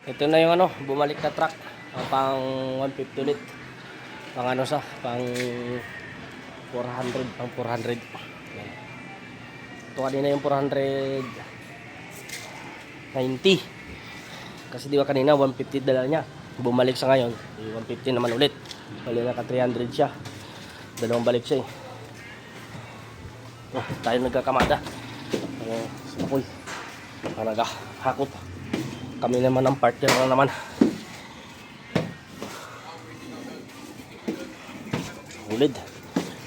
Ito na yung ano, bumalik na truck. Pang 150 ulit. Pang ano sa, pang 400, pang 400. Yan. Ito kanina yung 490. Kasi di ba kanina 150 dala niya. Bumalik sa ngayon, 150 naman ulit. Bali naka 300 siya. Dalawang balik siya eh. Tayo nagkakamada. Apoy. Nagahakot. Kami naman ang partner na naman. Ulid.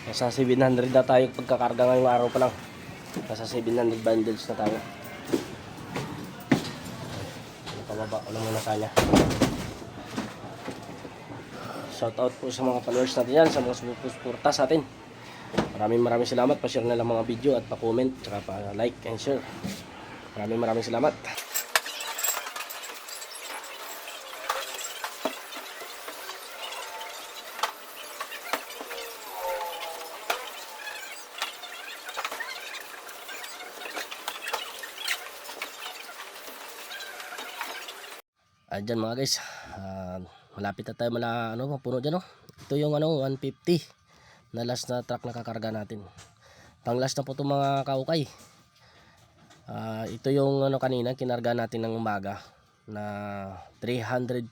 Nasa 700 na tayo pagkakarga ngayong araw pa lang. Nasa 700 bundles na tayo. Pababa ko lang muna kanya. Shout out po sa mga followers natin yan, sa mga sumusuporta sa atin. Maraming salamat. Pa-share na lang mga video at pa-comment, tsaka pa-like and share. Maraming salamat. Dyan mga guys, malapit na tayo mapuno dyan, oh. Ito yung 150 na last na truck na kakarga natin. Pang last na po itong mga kaukay. Ito yung kanina kinarga natin ng umaga na 340.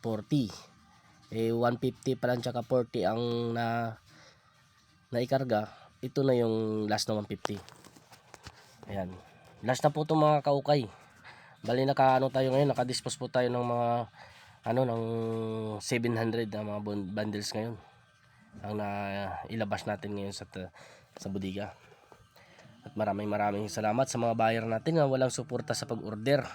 150 pa lang tsaka 40 ang naikarga. Ito na yung last na 150. Ayan, last na po itong mga kaukay. Bali tayo ngayon, nakadispose po tayo ng mga ng 700 na mga bundles ngayon ang ilabas natin ngayon sa bodega. At maraming salamat sa mga buyer natin na walang suporta sa pag-order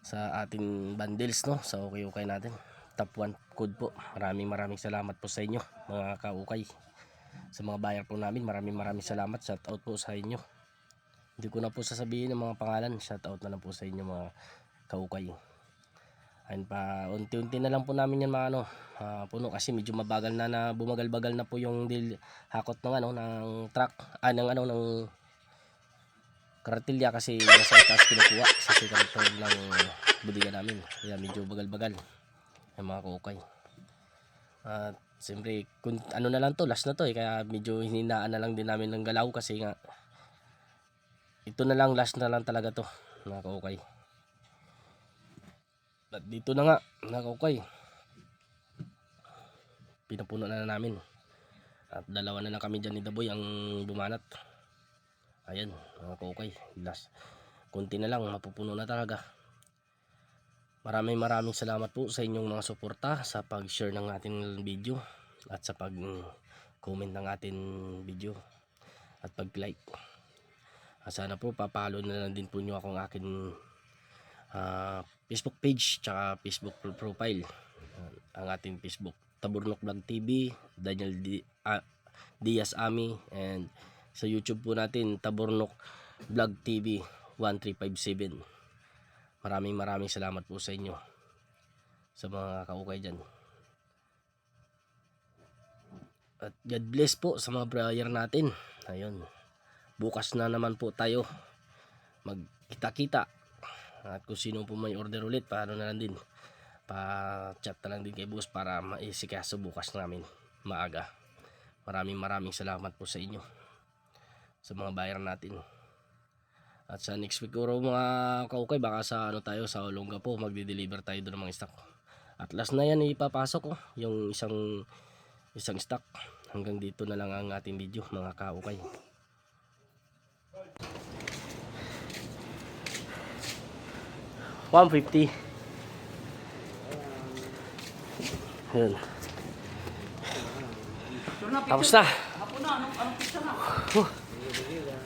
sa ating bundles, no, sa okay natin. Top 1 code po. Maraming salamat po sa inyo mga kaukay. Sa mga buyer po namin, maraming salamat. Shout out po sa inyo. Hindi ko na po sasabihin ng mga pangalan. Shout out na lang po sa inyo mga kaukay. Ayun pa, unti-unti na lang po namin yan puno kasi medyo mabagal na bumagal-bagal na po yung hakot ng truck, ng kartilya kasi nasa itaas kinukuha sa sikarito ng budiga namin. Kaya medyo bagal-bagal yung mga kaukay. At siyempre, na lang to, last na to kaya medyo hininaan na lang din namin ng galaw kasi nga ito na lang, last na lang talaga to mga kaukay. At dito na nga mga kaukay, pinapuno na namin. At dalawa na lang kami dyan ni Daboy ang bumanat. Ayan mga kaukay, last kunti na lang mapupuno na talaga. Maraming salamat po sa inyong mga suporta sa pag-share ng ating video at sa pag-comment ng ating video at pag-like. Sana po papalo na lang din po nyo akong akin Facebook page tsaka Facebook profile. Ang ating Facebook, Taburnok Vlog TV, Daniel Diaz Ami, and sa YouTube po natin, Taburnok Vlog TV 1357. Maraming salamat po sa inyo, sa mga kaukay dyan. At God bless po sa mga buyer natin. Ayun, bukas na naman po tayo magkita-kita. At kung sino po may order ulit, paano na lang din, pa-chat na lang din kay boss para maisikaso bukas namin maaga. Maraming salamat po sa inyo, sa mga buyer natin. At sa next week mga kaukay, baka sa sa Olonga po magde-deliver tayo doon ng mga stock. At last na yan ipapasok yung isang stock. Hanggang dito na lang ang ating video mga kaukay. $150. Yun. Tapos na.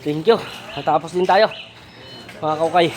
Thank you. Natapos din tayo mga kaukay.